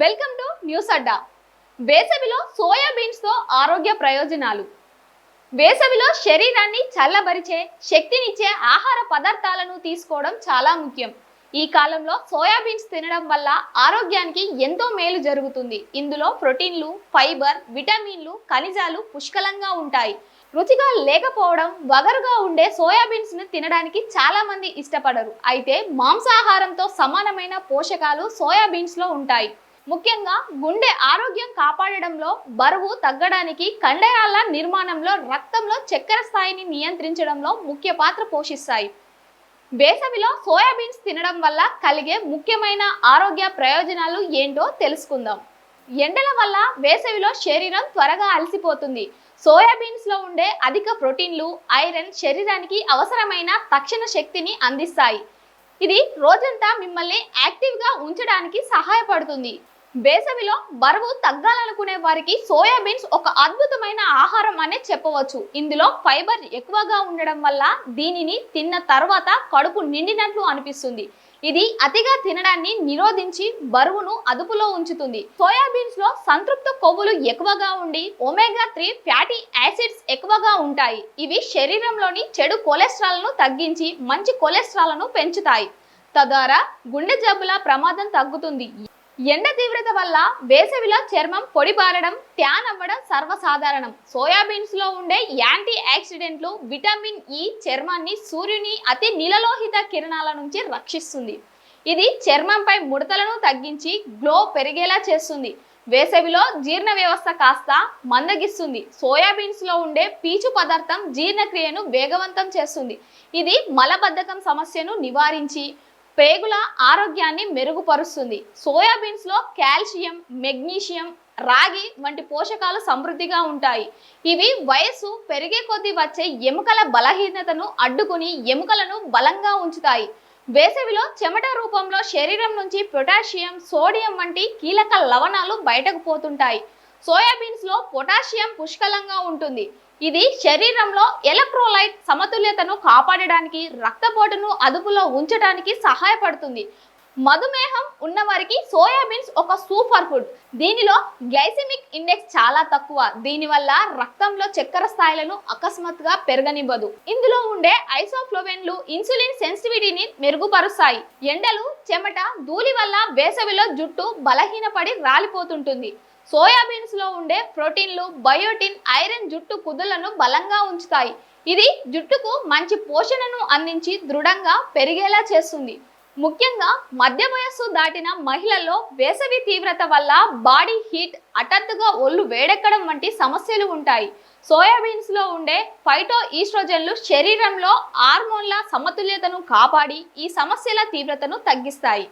Welcome to news అడ్డా. వేసవిలో soybeans తో ఆరోగ్య ప్రయోజనాలు. వేసవిలో శరీరాన్ని చల్లబరిచే, శక్తినిచ్చే ఆహార పదార్థాలను తీసుకోవడం చాలా ముఖ్యం. ఈ కాలంలో సోయాబీన్స్ తినడం వల్ల ఆరోగ్యానికి ఎంతో మేలు జరుగుతుంది. ఇందులో ప్రోటీన్లు, ఫైబర్, విటమిన్లు, ఖనిజాలు పుష్కలంగా ఉంటాయి. రుచిగా లేకపోవడం, వగరుగా ఉండే సోయాబీన్స్ ను తినడానికి చాలా మంది ఇష్టపడరు. అయితే మాంసాహారంతో సమానమైన పోషకాలు సోయాబీన్స్ లో ఉంటాయి. ముఖ్యంగా గుండె ఆరోగ్యం కాపాడడంలో, బరువు తగ్గడానికి, కండరాల నిర్మాణంలో, రక్తంలో చక్కెర స్థాయిని నియంత్రించడంలో ముఖ్య పాత్ర పోషిస్తాయి. వేసవిలో సోయాబీన్స్ తినడం వల్ల కలిగే ముఖ్యమైన ఆరోగ్య ప్రయోజనాలు ఏంటో తెలుసుకుందాం. ఎండల వల్ల వేసవిలో శరీరం త్వరగా అలసిపోతుంది. సోయాబీన్స్ లో ఉండే అధిక ప్రోటీన్లు, ఐరన్ శరీరానికి అవసరమైన తక్షణ శక్తిని అందిస్తాయి. ఇది రోజంతా మిమ్మల్ని యాక్టివ్గా ఉంచడానికి సహాయపడుతుంది. వేసవిలో బరువు తగ్గాలనుకునే వారికి సోయాబీన్స్ ఒక అద్భుతమైన ఆహారం అనే చెప్పవచ్చు. ఇందులో ఫైబర్ ఎక్కువగా ఉండడం వల్ల దీనిని తిన్న తర్వాత కడుపు నిండినట్లు అనిపిస్తుంది. ఇది అతిగా తినడాన్ని నిరోధించి బరువును అదుపులో ఉంచుతుంది. సోయాబీన్స్ లో సంతృప్త కొవ్వులు ఎక్కువగా ఉండి ఒమేగా-3 ఫ్యాటీ యాసిడ్స్ ఎక్కువగా ఉంటాయి. ఇవి శరీరంలోని చెడు కొలెస్ట్రాల్ ను తగ్గించి మంచి కొలెస్ట్రాల్ ను పెంచుతాయి. తద్వారా గుండె జబ్బుల ప్రమాదం తగ్గుతుంది. ఎండ తీవ్రత వల్ల వేసవిలో చర్మం పొడిబారడం, ట్యాన్ అవ్వడం సర్వసాధారణం. సోయాబీన్స్ లో ఉండే యాంటీ ఆక్సిడెంట్లు, విటమిన్ ఇ చర్మాన్ని సూర్యుని అతి నీలలోహిత కిరణాల నుంచి రక్షిస్తుంది. ఇది చర్మంపై ముడతలను తగ్గించి గ్లో పెరిగేలా చేస్తుంది. వేసవిలో జీర్ణ వ్యవస్థ కాస్త మందగిస్తుంది. సోయాబీన్స్ లో ఉండే పీచు పదార్థం జీర్ణక్రియను వేగవంతం చేస్తుంది. ఇది మలబద్ధకం సమస్యను నివారించి పేగుల ఆరోగ్యాన్ని మెరుగుపరుస్తుంది. సోయాబీన్స్ లో కాల్షియం, మెగ్నీషియం, రాగి వంటి పోషకాలు సమృద్ధిగా ఉంటాయి. ఇవి వయస్సు పెరిగే కొద్దీ వచ్చే ఎముకల బలహీనతను అడ్డుకుని ఎముకలను బలంగా ఉంచుతాయి. వేసవిలో చెమట రూపంలో శరీరం నుంచి పొటాషియం, సోడియం వంటి కీలక లవణాలు బయటకు పోతుంటాయి. సోయాబీన్స్ లో పొటాషియం పుష్కలంగా ఉంటుంది. ఇది శరీరంలో ఎలక్ట్రోలైట్ సమతుల్యతను కాపాడడానికి, రక్తపోటును అదుపులో ఉంచడానికి సహాయపడుతుంది. మధుమేహం ఉన్నవారికి సోయాబీన్స్ ఒక సూపర్ ఫుడ్. దీనిలో గ్లైసెమిక్ ఇండెక్స్ చాలా తక్కువ. దీనివల్ల రక్తంలో చక్కెర స్థాయిలను అకస్మాత్తుగా పెరగనివ్వదు. ఇందులో ఉండే ఐసోఫ్లోవెన్లు ఇన్సులిన్ సెన్సిటివిటీని మెరుగుపరుస్తాయి. ఎండలు, చెమట, ధూళి వల్ల వేసవిలో జుట్టు బలహీనపడి రాలిపోతుంటుంది. సోయాబీన్స్ లో ఉండే ప్రోటీన్లు, బయోటిన్, ఐరన్ జుట్టు కుదులను బలంగా ఉంచుతాయి. ఇది జుట్టుకు మంచి పోషణను అందించి దృఢంగా పెరిగేలా చేస్తుంది. ముఖ్యంగా మధ్య వయస్సు దాటిన మహిళల్లో వేసవి తీవ్రత వల్ల బాడీ హీట్, హఠాత్తుగా ఒళ్ళు వేడెక్కడం వంటి సమస్యలు ఉంటాయి. సోయాబీన్స్ లో ఉండే ఫైటో ఈస్ట్రోజన్లు శరీరంలో హార్మోన్ల సమతుల్యతను కాపాడి ఈ సమస్యల తీవ్రతను తగ్గిస్తాయి.